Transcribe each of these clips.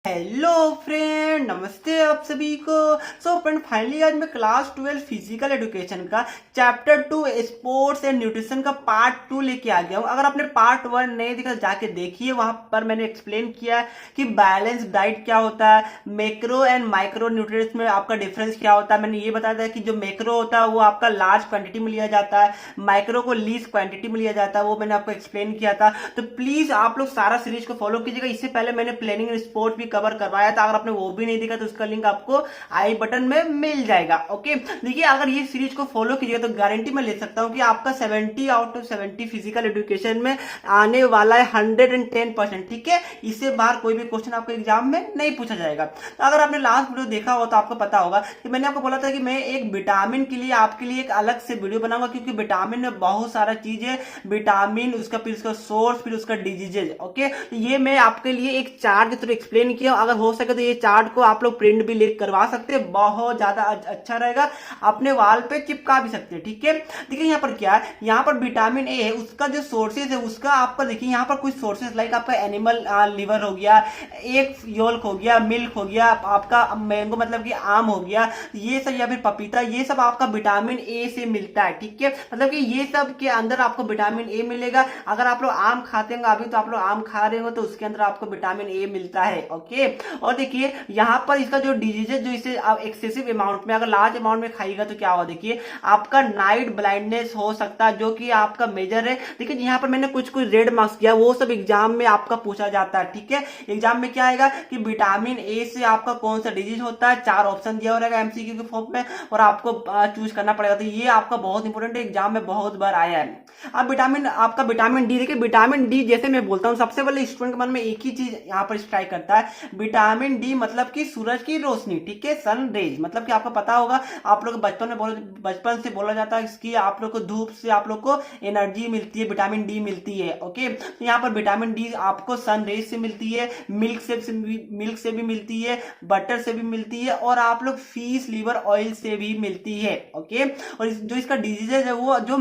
Hello friend, नमस्ते आप सभी को। सो फ्रेंड, फाइनली आज मैं क्लास 12 फिजिकल एजुकेशन का चैप्टर 2 स्पोर्ट्स एंड न्यूट्रिशन का पार्ट 2 लेके आ गया हूँ। अगर आपने पार्ट 1 नहीं देखा जाके देखिए, वहां पर मैंने एक्सप्लेन किया है कि बैलेंस डाइट क्या होता है, मैक्रो एंड माइक्रो न्यूट्रिएंट्स में आपका डिफरेंस क्या होता है। मैंने ये बताया था कि जो मैक्रो होता है वो आपका लार्ज क्वांटिटी में लिया जाता है, माइक्रो को लीस्ट क्वांटिटी में लिया जाता है, वो मैंने आपको एक्सप्लेन किया था। तो प्लीज आप लोग सारा सीरीज को फॉलो कीजिएगा। इससे पहले मैंने प्लानिंग एंड स्पोर्ट भी कवर करवाया था। अगर आपने वो भी नहीं देखा तो उसका लिंक आपको आई बटन में मिल जाएगा। ओके, देखिए अगर ये सीरीज को फॉलो कीजिएगा तो गारंटी मैं ले सकता हूं कि आपका 70 आउट ऑफ 70 फिजिकल एजुकेशन में आने वाला है 110%। ठीक है, इससे बाहर कोई भी क्वेश्चन आपको एग्जाम में नहीं पूछा जाएगा। तो अगर आपने लास्ट वीडियो देखा हो तो आपको पता होगा कि मैंने आपको बोला था कि मैं एक विटामिन के लिए आपके लिए एक अलग से वीडियो बनाऊंगा, क्योंकि विटामिन में बहुत सारा चीज है। विटामिन, उसका फिर उसका सोर्स, फिर उसका डिजीजेज। ओके, तो ये मैं आपके लिए एक चार्ट के थ्रू एक्सप्लेन किया। अगर हो सके तो ये चार्ट को आप लोग प्रिंट भी लेकर करवा सकते हैं, बहुत ज्यादा अच्छा रहेगा। अपने वॉल पे चिपका भी सकते हैं। ठीक है, देखिए यहाँ पर क्या है, यहाँ पर विटामिन ए है, उसका जो सोर्सेज है उसका आपका देखिए यहाँ पर कुछ सोर्सेज लाइक आपका एनिमल लिवर हो गया, एक योल्क हो गया, मिल्क हो गया, आपका मैंगो मतलब कि आम हो गया, ये सब, या फिर पपीता, ये सब आपका विटामिन ए से मिलता है। ठीक है, मतलब कि ये सब के अंदर आपको विटामिन ए मिलेगा। अगर आप लोग आम खाते हैं अभी, तो आप लोग आम खा रहे हो तो उसके अंदर आपको विटामिन ए मिलता है। ओके, और देखिए यहाँ पर इसका जो डिजीज है, जो इसे आप एक्सेसिव अमाउंट में, अगर लार्ज अमाउंट में खाइएगा तो क्या होगा, देखिए आपका नाइट ब्लाइंडनेस हो सकता है, जो कि आपका मेजर है। देखिए यहाँ पर मैंने कुछ कुछ रेड मार्क्स किया, वो सब एग्जाम में आपका पूछा जाता है। ठीक है, एग्जाम में क्या आएगा कि विटामिन ए से आपका कौन सा डिजीज होता है, 4 ऑप्शन दिया रहेगा एमसीक्यू के फॉर्म में, और आपको चूज करना पड़ेगा। तो ये आपका बहुत इंपॉर्टेंट है, एग्जाम में बहुत बार आया है। अब विटामिन, आपका विटामिन डी, देखिए विटामिन डी जैसे मैं बोलता हूँ, सबसे पहले स्टूडेंट के मन में एक ही चीज यहाँ पर स्ट्राइक करता है, विटामिन डी मतलब कि सूरज की रोशनी। ठीक है, सन रेज, मतलब कि आपको पता होगा, आप लोग बचपन से बोला जाता है कि आप लोग को धूप से आप लोग को एनर्जी मिलती है, विटामिन डी मिलती है। ओके, तो यहाँ पर विटामिन डी आपको सन रेज से मिलती है, मिल्क से भी मिलती है, बटर से भी मिलती है, और आप लोग फिश लीवर ऑयल से भी मिलती है। ओके, और जो इसका डिजीजेज है वो जो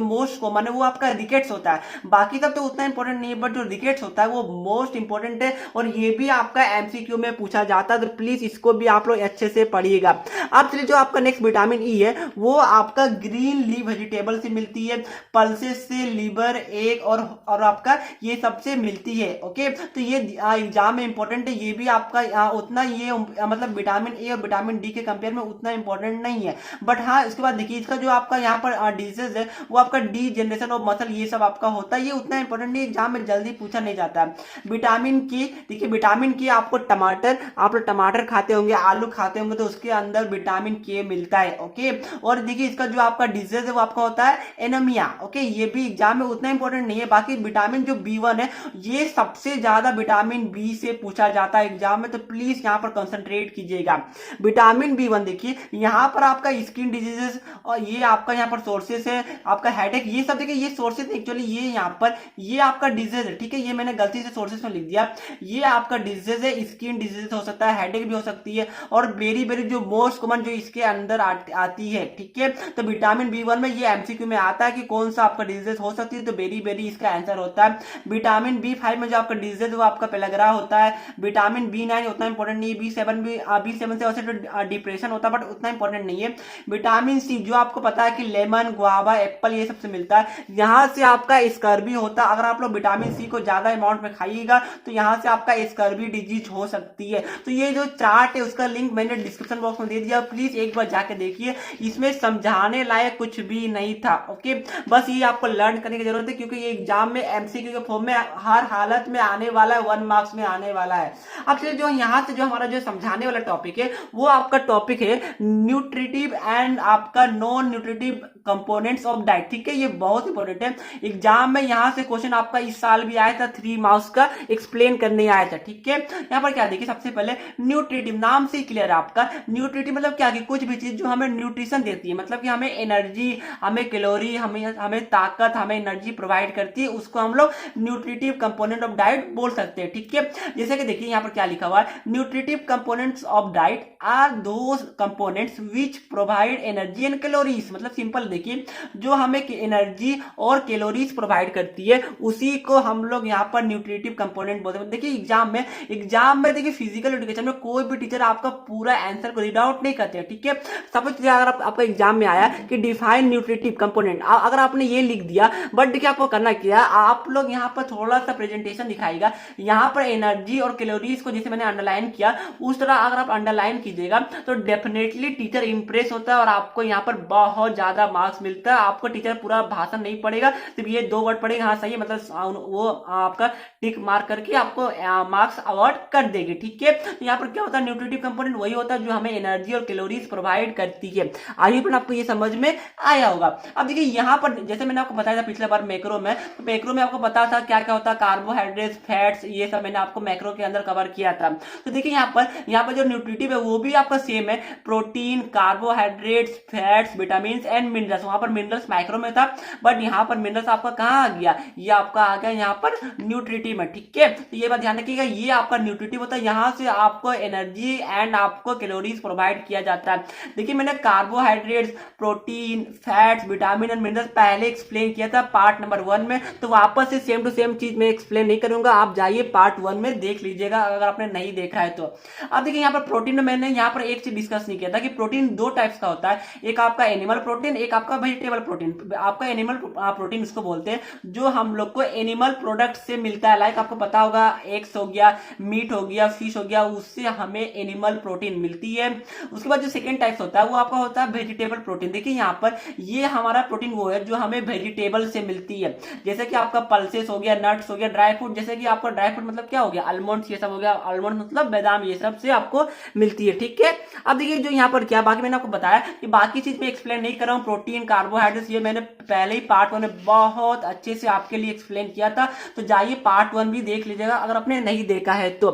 मोस्ट कॉमन है वो आपका रिकेट्स होता है। बाकी सब तो उतना इंपॉर्टेंट नहीं है, बट जो रिकेट्स होता है वो मोस्ट इंपॉर्टेंट है, और ये भी आपका एमसीक्यू में पूछा जाता है। तो प्लीज इसको भी आप लोग अच्छे से पढ़िएगा। अब चलिए, जो आपका नेक्स्ट विटामिन ई है वो आपका ग्रीन लीफ वेजिटेबल से मिलती है, पल्सेस से, लीवर, एग और आपका ये सबसे मिलती है। ओके, तो ये एग्जाम में इंपॉर्टेंट है, ये भी आपका उतना ये मतलब विटामिन ए और विटामिन डी के कंपेयर में उतना इंपॉर्टेंट नहीं है। बट हाँ, इसके बाद देखिए इसका जो आपका यहाँ पर डिजीज है वो आपका डी जनरेशन ऑफ मसल, ये सब आपका होता है, ये उतना इंपॉर्टेंट नहीं, एग्जाम में जल्दी पूछा नहीं जाता है। विटामिन की, देखिए विटामिन की आपको टमाटर, आप लोग टमाटर खाते होंगे, आलू खाते होंगे, तो उसके अंदर विटामिन के मिलता है। ओके, और देखिए इसका जो आपका डिजीज है वो आपका होता है एनीमिया। ओके, ये भी एग्जाम में उतना इंपॉर्टेंट नहीं है। बाकी विटामिन जो B1 है, ये सबसे ज्यादा विटामिन बी से पूछा जाता है एग्जाम में, तो प्लीज यहाँ पर कंसंट्रेट कीजिएगा। विटामिन B1 देखिए यहाँ पर आपका स्किन डिजीजेस, और ये आपका यहाँ पर सोर्सेस है, आपका हेडेक, ये सब देखिए ये सोर्सेस एक्चुअली, ये यहाँ पर ये आपका डिजीज है। ठीक है, ये मैंने गलती से सोर्सेस में लिख दिया, ये आपका डिजीज है, स्किन डिजीज हो सकता है, हेडेक भी हो सकती है, और बेरी बेरी जो मोस्ट कॉमन जो इसके अंदर आती है। ठीक है, तो विटामिन B1 में ये एमसीक्यू में आता है कि कौन सा आपका डिजीज हो सकती है, तो बेरी बेरी इसका आंसर होता है। विटामिन B5 में जो आपका डिजीज वो आपका पेलाग्रा होता है। विटामिन B9 उतना इंपॉर्टेंट नहीं है। B7 से वैसे तो डिप्रेशन होता है, बट उतना इंपॉर्टेंट नहीं है। विटामिन सी जो आपको पता है कि लेमन, गुआवा, एप्पल, ये सबसे मिलता है, यहाँ से आपका स्कर्वी होता है। अगर आप लोग विटामिन सी को ज्यादा अमाउंट में खाइएगा तो यहाँ से आपका स्कर्वी डिजीज हो सकती है। तो ये जो चार्ट है उसका लिंक मैंने डिस्क्रिप्शन बॉक्स में दे दिया, प्लीज एक बार जाके देखिए, इसमें समझाने लायक कुछ भी नहीं था। ओके, बस ये आपको लर्न करने की जरूरत है, क्योंकि ये एग्जाम में एमसीक्यू के फॉर्म में हर हालत में आने वाला है, 1 मार्क्स में आने वाला है। अब चलिए, जो यहाँ से जो हमारा जो समझाने वाला टॉपिक है वो आपका टॉपिक है न्यूट्रिटिव एंड आपका non nutritive components of diet. ठीक है, ये बहुत इंपॉर्टेंट है, एग्जाम में यहाँ से क्वेश्चन आपका इस साल भी आया था, 3 मार्क्स का एक्सप्लेन करने आया था। ठीक है, यहाँ पर क्या देखिए, सबसे पहले न्यूट्रिटिव, नाम से क्लियर है आपका, न्यूट्रिटिव मतलब क्या कि कुछ भी चीज जो हमें न्यूट्रिशन देती है, मतलब कि हमें एनर्जी, हमें कैलोरी, हमें ताकत, हमें एनर्जी प्रोवाइड करती है, उसको हम लोग न्यूट्रिटिव कंपोनेंट ऑफ डाइट बोल सकते हैं। ठीक है, जैसे कि देखिए यहाँ पर क्या लिखा हुआ है, nutritive components of diet are those components which provide energy and calories, मतलब सिंपल देखिए, जो हमें एनर्जी और कैलोरीज प्रोवाइड करती है उसी को हम लोग यहाँ पर न्यूट्रिटिव कंपोनेंट बोलते हैं। देखिए एग्जाम एग्जाम में देखिए फिजिकल एजुकेशन में कोई भी टीचर आपका पूरा आंसर को रीड आउट नहीं करते हैं, ठीक है। सपोज अगर आपका एग्जाम में आया कि डिफाइन न्यूट्रिटिव कंपोनेंट, अगर आपने ये लिख दिया, बट देखिए आपको करना क्या, आप लोग यहाँ पर थोड़ा सा प्रेजेंटेशन दिखाएगा, यहाँ पर एनर्जी और कैलोरीज को जैसे मैंने अंडरलाइन किया उस तरह अगर आप अंडरलाइन कीजिएगा तो डेफिनेटली टीचर इंप्रेस होता है और आपको यहाँ पर बहुत ज्यादा मार्क्स मिलता है। आपको टीचर पूरा भाषण नहीं पड़ेगा, सिर्फ ये 2 वर्ड पड़ेगा, हाँ सही है, मतलब वो आपका टिक मार्क करके आपको मार्क्स अवार्ड कर देगी, ठीक है। तो यहाँ पर क्या होता है, न्यूट्रिटिव कंपोनेंट वही होता है जो हमें एनर्जी और कैलोरीज प्रोवाइड करती है। आइए पर आपको ये समझ में आया होगा। अब देखिए यहाँ पर जैसे मैंने आपको बताया था पिछले बार मैक्रो में, तो मैक्रो में आपको पता था क्या क्या होता है, कार्बोहाइड्रेट्स, फैट्स, ये सब मैंने आपको मैक्रो के अंदर कवर किया था। तो देखिए यहाँ पर जो न्यूट्रिटिव है वो भी आपका सेम है, protein, carbohydrates, fats, vitamin and minerals. वहां पर मिनरल्स माइक्रो में था, बट यहाँ पर मिनरल्स आपका कहाँ आ गया, ये आपका आ गया यहाँ पर न्यूट्रिटिव में, ठीक है। तो ये बात ध्यान रखिएगा, ये आपका न्यूट्रिटिव होता है, यहाँ से आपको एनर्जी एंड आपको कैलोरीज प्रोवाइड किया जाता है। देखिए मैंने carbohydrates, protein, fats, vitamin and minerals पहले एक्सप्लेन किया था पार्ट नंबर 1 में, तो वापस से सेम टू सेम चीज मैं एक्सप्लेन नहीं करूंगा, आप जाइए पार्ट 1 में देख लीजिएगा अगर आपने नहीं देखा है तो। अब देखिए यहाँ पर प्रोटीन में मैंने यहाँ पर एक चीज डिस्कस नहीं किया था कि प्रोटीन 2 टाइप्स का होता है, एक आपका एनिमल प्रोटीन, एक आपका वेजिटेबल प्रोटीन। आपका एनिमल प्रोटीन इसको बोलते हैं जो हम लोग को एनिमल प्रोडक्ट से मिलता है, लाइक आपको पता होगा एग्स हो गया, मीट हो गया, फिश हो गया, उससे हमें एनिमल प्रोटीन मिलती है। उसके बाद जो सेकेंड टाइप्स होता है वो आपका होता है वेजिटेबल प्रोटीन। देखिए यहाँ पर ये हमारा प्रोटीन वो है जो हमें वेजिटेबल से मिलती है, जैसे कि आपका पल्सेस हो गया, नट्स हो गया, ड्राई फ्रूट, जैसे कि आपका ड्राई फ्रूट मतलब क्या हो गया, आलमंड्स, ये सब हो गया, आलमंड मतलब बादाम, ये सब से आपको मिलती है, ठीक है। अब देखिए जो यहाँ पर क्या, बाकी मैंने आपको बताया कि बाकी चीज में एक्सप्लेन नहीं कर रहा हूँ, प्रोटीन, कार्बोहाइड्रेट्स ये मैंने पहले ही पार्ट 1 में बहुत अच्छे से आपके लिए एक्सप्लेन किया था, तो जाइए पार्ट 1 भी देख लीजिएगा अगर आपने नहीं देखा है तो।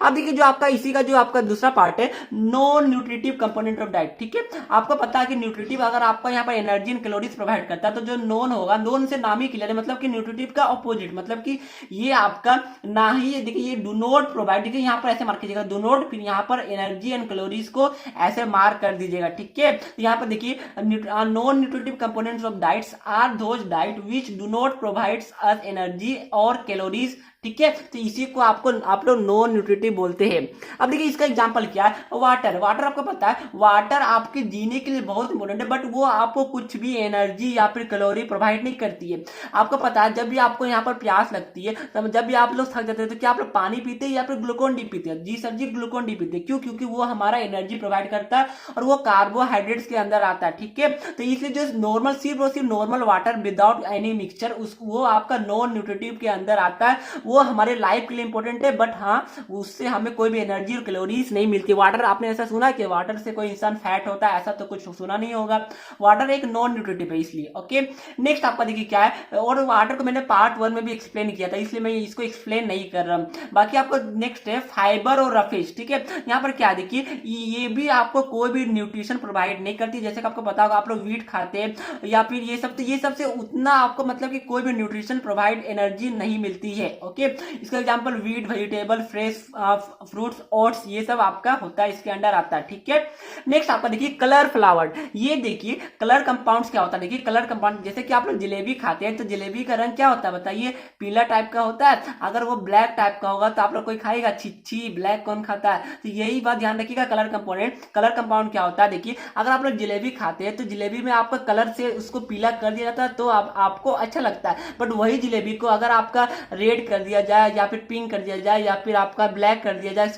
अब देखिए जो आपका इसी का जो आपका दूसरा पार्ट है, non nutritive component of diet, ठीक है। आपको पता है कि न्यूट्रिटिव अगर आपका यहाँ पर एनर्जी एंड कैलोरीज प्रोवाइड करता है, तो जो नॉन होगा, नॉन से नाम ही क्लियर है, मतलब कि न्यूट्रिटिव का ऑपोजिट, मतलब कि ये आपका ना ही, देखिए ये डू नॉट प्रोवाइड, देखिए यहाँ पर ऐसे मार्क कीजिएगा डू नॉट, फिर यहाँ पर एनर्जी एंड कैलोरीज को ऐसे मार्क कर दीजिएगा, ठीक है। तो यहाँ पर देखिए non nutritive components of diets are those diet which do not provides us energy और कैलोरीज, ठीक है। तो इसी को आपको आप लोग नॉन न्यूट्रिटिव बोलते हैं। अब देखिए इसका एग्जांपल क्या है, वाटर। वाटर आपको पता है वाटर आपके जीने के लिए बहुत इंपॉर्टेंट है, बट वो आपको कुछ भी एनर्जी या फिर कैलोरी प्रोवाइड नहीं करती है। आपको पता है जब भी आपको यहाँ पर प्यास लगती है, तब जब भी आप लोग थक जाते हैं तो क्या आप लोग पानी पीते हैं या फिर ग्लूकोन डी पीते हैं? जी सर जी, ग्लूकोन डी पीते हैं। क्यों? क्योंकि वो हमारा एनर्जी प्रोवाइड करता है और वो कार्बोहाइड्रेट्स के अंदर आता है, ठीक है। तो इसलिए जो नॉर्मल सिर्फ और सिर्फ normal water without any mixture, वो आपका नॉन न्यूट्रिटिव के अंदर आता है, वो हमारे लाइफ के लिए इंपॉर्टेंट है, बट हाँ उससे हमें कोई भी एनर्जी और कैलोरीज नहीं मिलती। वाटर, आपने ऐसा सुना कि वाटर से कोई इंसान फैट होता है? ऐसा तो कुछ सुना नहीं होगा। वाटर एक नॉन न्यूट्रिटिव है इसलिए, ओके। नेक्स्ट आपका देखिए क्या है, और वाटर को मैंने पार्ट 1 में भी एक्सप्लेन किया था, इसलिए मैं इसको एक्सप्लेन नहीं कर रहा हूं। बाकी आपको नेक्स्ट है फाइबर और रफेज, ठीक है। यहाँ पर क्या देखिए, ये भी आपको कोई भी न्यूट्रिशन प्रोवाइड नहीं करती। जैसे कि आपको पता होगा आप लोग व्हीट खाते हैं या फिर ये सब, तो ये सबसे उतना आपको मतलब कि कोई भी न्यूट्रिशन प्रोवाइड एनर्जी नहीं मिलती है, ओके। इसका example wheat, vegetable, fresh fruits, oats, ये सब आपका होता है, इसके अंडर आता है, ठीक है। नेक्स्ट आपका देखिए कलर फ्लावर। ये देखिए कलर कंपाउंड्स क्या होता है। देखिए कलर कंपाउंड, जैसे कि आप लोग जलेबी खाते हैं तो जलेबी का रंग क्या होता है बताइए? पीला टाइप का होता है। अगर वो ब्लैक टाइप का होगा तो आप लोग कोई खाएगा? छिच्छी, ब्लैक कौन खाता है? तो यही बात ध्यान रखिएगा, कलर कंपोनेंट, कलर कंपाउंड क्या होता है। देखिए अगर आप लोग जलेबी खाते हैं तो जलेबी में आपका कलर से उसको पीला कर दिया जाता है तो आपको अच्छा लगता है, बट वही जलेबी को अगर आपका रेड कर दिया जाए या फिर पिंक कर दिया जाए या फिर आपका ब्लैक कर दिया जाए,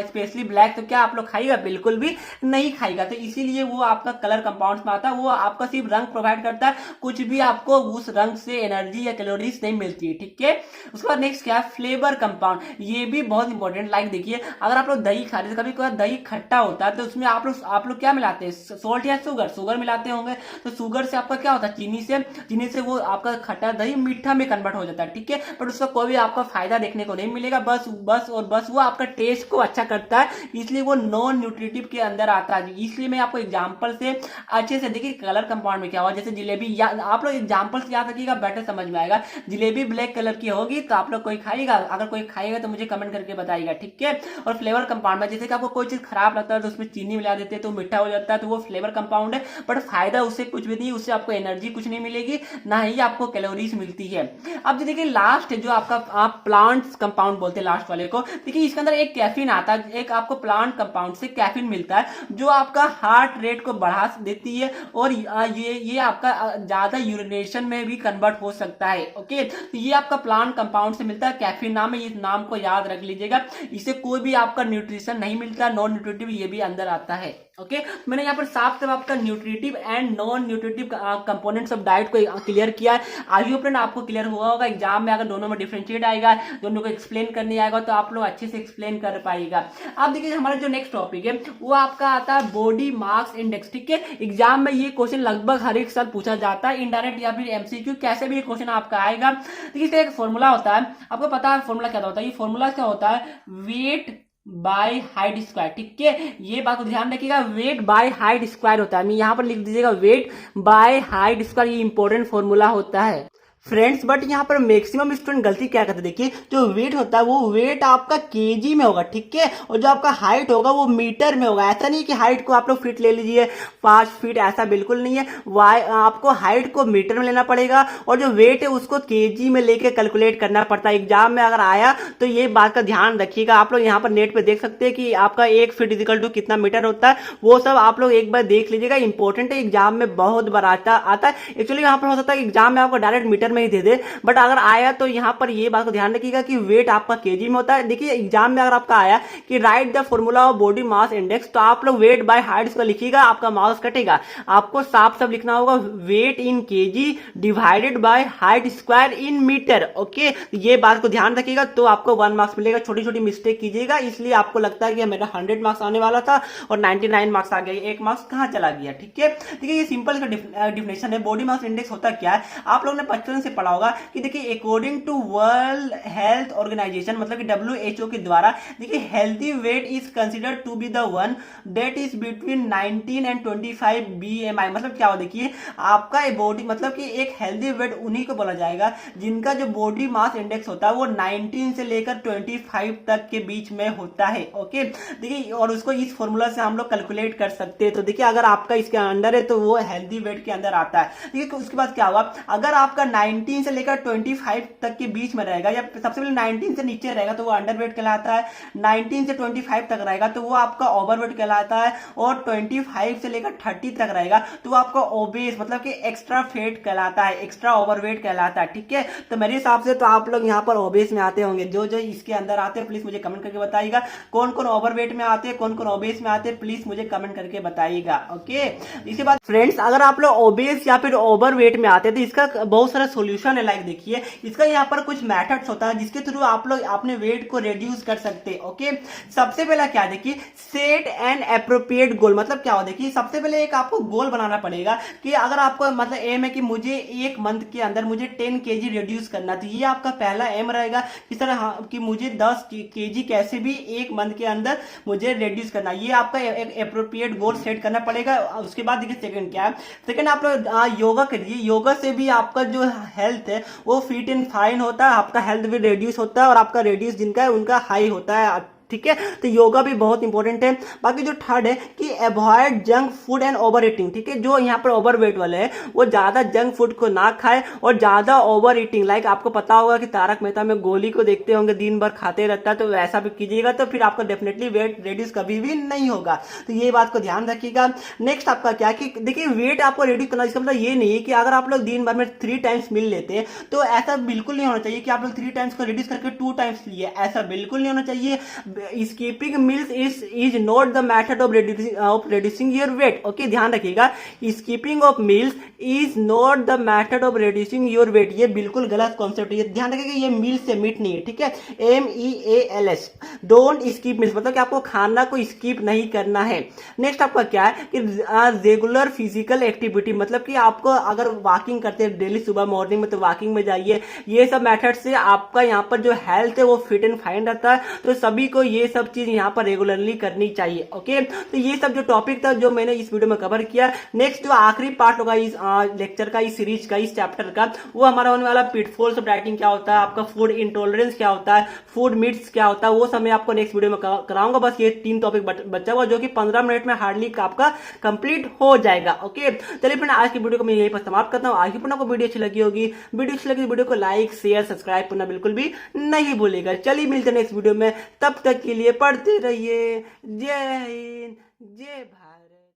स्पेशली ब्लैक, तो क्या आप लोग खाएगा? बिल्कुल भी नहीं खाएगा। तो इसीलिए वो आपका कलर कंपाउंड्स में आता है, वो आपका सिर्फ रंग प्रोवाइड करता है, कुछ भी आपको उस रंग से एनर्जी या कैलोरीज नहीं मिलती है, ठीक है। उसके बाद नेक्स्ट क्या है, फ्लेवर कंपाउंड। ये भी बहुत इंपॉर्टेंट, लाइक देखिए अगर आप लोग दही खाते हैं, कभी कभी दही खट्टा होता है तो उसमें आप लोग क्या मिलाते हैं? सोल्ट या शुगर मिलाते होंगे। तो शुगर से आपका क्या होता है? चीनी से वो आपका खट्टा दही मीठा में कन्वर्ट हो जाता है, ठीक है। बट उसका कोई भी आपका फायदा देखने को नहीं मिलेगा, बस वो आपका टेस्ट को अच्छा करता है, इसलिए वो नॉन न्यूट्रिटिव के अंदर आता है। इसलिए मैं आपको एग्जांपल से अच्छे से देखिए कलर कंपाउंड में क्या हुआ। जैसे जलेबी, आप लोग एग्जांपल से याद रखिएगा, बेटर समझ में आएगा। जलेबी ब्लैक कलर की होगी तो आप लोग कोई खाएगा? अगर कोई खाएगा तो मुझे कमेंट करके बताइएगा, ठीक है। और फ्लेवर कंपाउंड में जैसे कि आपको कोई चीज खराब लगता है तो उसमें चीनी मिला देते हैं तो मीठा हो जाता है, तो वो फ्लेवर कंपाउंड है, बट फायदा उससे कुछ भी नहीं, उससे आपको एनर्जी कुछ नहीं मिलेगी, ना ही आपको कैलोरीज मिलती है। अब देखिए लास्ट जो आपका आप प्लांट्स कंपाउंड बोलते हैं लास्ट वाले को। देखिए इसके अंदर एक कैफीन आता है, एक आपको प्लांट कंपाउंड से कैफीन मिलता है जो आपका हार्ट रेट को बढ़ा देती है और ये आपका ज्यादा यूरिनेशन में भी कन्वर्ट हो सकता है। ओके, तो ये आपका प्लांट कंपाउंड से मिलता है, कैफीन नाम है, इस नाम को याद रख लीजिएगा। इसे कोई भी आपका न्यूट्रिशन नहीं मिलता, नॉन न्यूट्रिटिव ये भी अंदर आता है। ओके, मैंने यहाँ पर साफ साफ आपका nutritive and non nutritive components of diet को क्लियर किया है। आई होप आपको क्लियर हुआ होगा। एग्जाम में अगर दोनों में डिफरेंशिएट आएगा, दोनों को एक्सप्लेन करने आएगा तो आप लोग अच्छे से एक्सप्लेन कर पाएगा। अब देखिए हमारा जो नेक्स्ट टॉपिक है वो आपका आता है बॉडी मास इंडेक्स। ठीक है, एग्जाम में ये क्वेश्चन लगभग हर एक साल पूछा जाता है, इनडायरेक्ट या फिर एमसीक्यू, कैसे भी ये क्वेश्चन आपका आएगा। देखिए इसका एक फॉर्मूला होता है, आपको पता है फॉर्मूला क्या होता है। ये फॉर्मूला क्या होता है, वेट बाय हाइट स्क्वायर। ठीक है, ये बात को ध्यान रखिएगा, वेट बाय हाइट स्क्वायर होता है। मैं यहां पर लिख दीजिएगा वेट बाय हाइट स्क्वायर, ये इंपॉर्टेंट फॉर्मूला होता है फ्रेंड्स। बट यहाँ पर मैक्सिमम स्टूडेंट गलती क्या करते हैं, देखिए जो वेट होता है वो वेट आपका केजी में होगा। ठीक है, और जो आपका हाइट होगा वो मीटर में होगा। ऐसा नहीं कि हाइट को आप लोग फीट ले लीजिए 5 फीट, ऐसा बिल्कुल नहीं है। आपको हाइट को मीटर में लेना पड़ेगा और जो वेट है उसको केजी में लेके कैलकुलेट करना पड़ता है। एग्जाम में अगर आया तो ये बात का ध्यान रखिएगा। आप लोग यहाँ पर नेट पे देख सकते हैं कि आपका 1 फीट इक्वल टू कितना मीटर होता है, वो सब आप लोग एक बार देख लीजिएगा, इंपॉर्टेंट है, एग्जाम में बहुत बार आता है। एक्चुअली यहाँ पर हो सकता है एग्जाम में आपको डायरेक्ट मीटर में ही दे दे, बट अगर आया तो यहाँ पर ये बात को ध्यान रखिएगा कि वेट आपका केजी में होता है। देखिए एग्जाम में अगर आपका आया कि right the formula of body mass index, तो आप लोग वेट बाय हाइट को लिखिएगा, आपका माउस कटेगा। आपको साफ साफ लिखना होगा weight in KG divided by height square in metre. Okay, ये बात को ध्यान रखिएगा तो आपको 1 मार्क्स मिलेगा। छोटी छोटी मिस्टेक कीजिएगा, इसलिए आपको लगता है कि मेरा 100 मार्क्स आने वाला था और 99 मार्क्स आ गया, 1 मार्क्स कहां चला गया। ठीक है, देखिए ये सिंपल का डिफिनेशन है। बॉडी मास इंडेक्स होता क्या है, आप लोगों ने बचपन से पढ़ा होगा कि देखिए according to World Health Organization, मतलब कि WHO के द्वारा, देखिए healthy weight is considered to be the one that is between 19 and 25 BMI। मतलब क्या हो, देखिए आपका बॉडी, मतलब कि एक हेल्दी वेट उन्हीं को बोला जाएगा जिनका जो बॉडी मास इंडेक्स होता है वो 19 से लेकर 25 तक के बीच में होता है। ओके, देखिए और उसको इस फॉर्मूला से हम लोग कैलकुलेट कर सकते हैं। तो देखिए अगर आपका इसके अंडर है तो वो हेल्दी वेट के अंदर आता है। देखिए उसके बाद क्या हुआ, अगर आपका 19 से लेकर 25 तक के बीच में रहेगा, या सबसे पहले 19 से नीचे रहेगा तो वो अंडरवेट कहलाता है, 19 से 25 तक रहेगा तो वो आपका ओवरवेट कहलाता है, और 25 से लेकर 30 तक रहेगा तो वो आपका ओबेस, मतलब कि एक्स्ट्रा फेट कहलाता है, एक्स्ट्रा ओवरवेट कहलाता है। ठीक है, तो मेरे हिसाब से तो आप लोग यहाँ पर ओबेस में आते होंगे। जो जो इसके अंदर आते हैं प्लीज मुझे कमेंट करके बताइएगा, कौन कौन ओवरवेट में आते हैं, कौन कौन ओबेस में आते हैं, प्लीज मुझे कमेंट करके बताइएगा। ओके, इसके बाद फ्रेंड्स अगर आप लोग ओबेस या फिर ओवरवेट में आते हैं तो इसका बहुत सारा सोल्यूशन है। लाइक देखिए इसका यहाँ पर कुछ मेथड्स होता है जिसके थ्रू आप लोग अपने वेट को रिड्यूस कर सकते हैं। ओके, सबसे पहला क्या, देखिए सेट एन एप्रोप्रिएट गोल। मतलब क्या हो, देखिए सबसे पहले एक आपको गोल बनाना पड़ेगा कि अगर आपको मतलब एम है कि मुझे 1 मंथ के अंदर मुझे 10 kg रिड्यूस करना, तो ये आपका पहला एम रहेगा। इस तरह कि मुझे 10 kg कैसे भी 1 मंथ के अंदर मुझे रिड्यूस करना, ये आपका एक एप्रोप्रिएट गोल सेट करना पड़ेगा। उसके बाद देखिए सेकंड क्या है, सेकंड आप लोग योगा करिए। योगा से भी आपका जो हेल्थ है वो फिट एंड फाइन होता है, आपका हेल्थ भी रिड्यूस होता है और आपका रेडियस जिनका है उनका हाई होता है। ठीक है, तो योगा भी बहुत इंपॉर्टेंट है। बाकी जो थर्ड है कि avoid junk food and over eating. ठीक है, जो यहाँ पर ओवर वेट वाले हैं वो ज्यादा जंक फूड को ना खाए और ज्यादा ओवर ईटिंग, लाइक आपको पता होगा कि तारक मेहता में गोली को देखते होंगे, दिन भर खाते रहता है, तो वैसा भी कीजिएगा तो फिर आपका डेफिनेटली वेट रिड्यूस कभी भी नहीं होगा। तो ये बात को ध्यान रखिएगा। नेक्स्ट आपका क्या कि देखिए वेट आपको रिड्यूस करना, इसका मतलब ये नहीं है कि अगर आप लोग दिन भर में 3 टाइम्स मील लेते हैं तो ऐसा बिल्कुल नहीं होना चाहिए कि आप लोग 3 टाइम्स को रिड्यूस करके 2 टाइम्स लिए, ऐसा बिल्कुल नहीं होना चाहिए। Skipping meals is not the method of reducing your weight. Okay, ध्यान रखिएगा, skipping of meals is not the method of reducing your weight, ये बिल्कुल गलत कॉन्सेप्ट है। ध्यान रखिएगा ये मील से मीट नहीं है। ठीक है, MEALS, डोंट स्किप मील्स, मतलब कि आपको खाना को स्किप नहीं करना है। नेक्स्ट आपका क्या है कि रेगुलर फिजिकल एक्टिविटी, मतलब कि आपको अगर वॉकिंग करते हैं डेली सुबह मॉर्निंग में तो वॉकिंग में जाइए। ये सब मेथड से आपका यहाँ पर जो हेल्थ है वो फिट एंड फाइन रहता है। तो सभी को ये सब चीज यहाँ पर रेगुलरली करनी चाहिए। ओके, तो ये सब जो टॉपिक था जो मैंने इस वीडियो में कवर किया। नेक्स्ट जो आखिरी पार्ट होगा इस लेक्चर का, इस सीरीज का, इस चैप्टर का, वो हमारा होने वाला पिटफॉल्स ऑफ डाइटिंग क्या होता है, आपका फूड इंटॉलरेंस क्या होता है, फूड मिथ्स क्या होता है, वो सब मैं आपको नेक्स्ट वीडियो में कराऊंगा। बस ये 3 टॉपिक बचा हुआ जो कि 15 मिनट में हार्डली आपका कंप्लीट हो जाएगा। ओके, चलिए फ्रेंड आज की वीडियो को मैं यहीं पर समाप्त करता हूँ। आज की आपको वीडियो अच्छी लगी होगी, वीडियो अच्छी लगी वीडियो को लाइक शेयर सब्सक्राइब करना बिल्कुल भी नहीं भूलिएगा। चलिए मिलते हैं नेक्स्ट वीडियो में, तब तक के लिए पढ़ते रहिए। जय हिंद, जय भारत।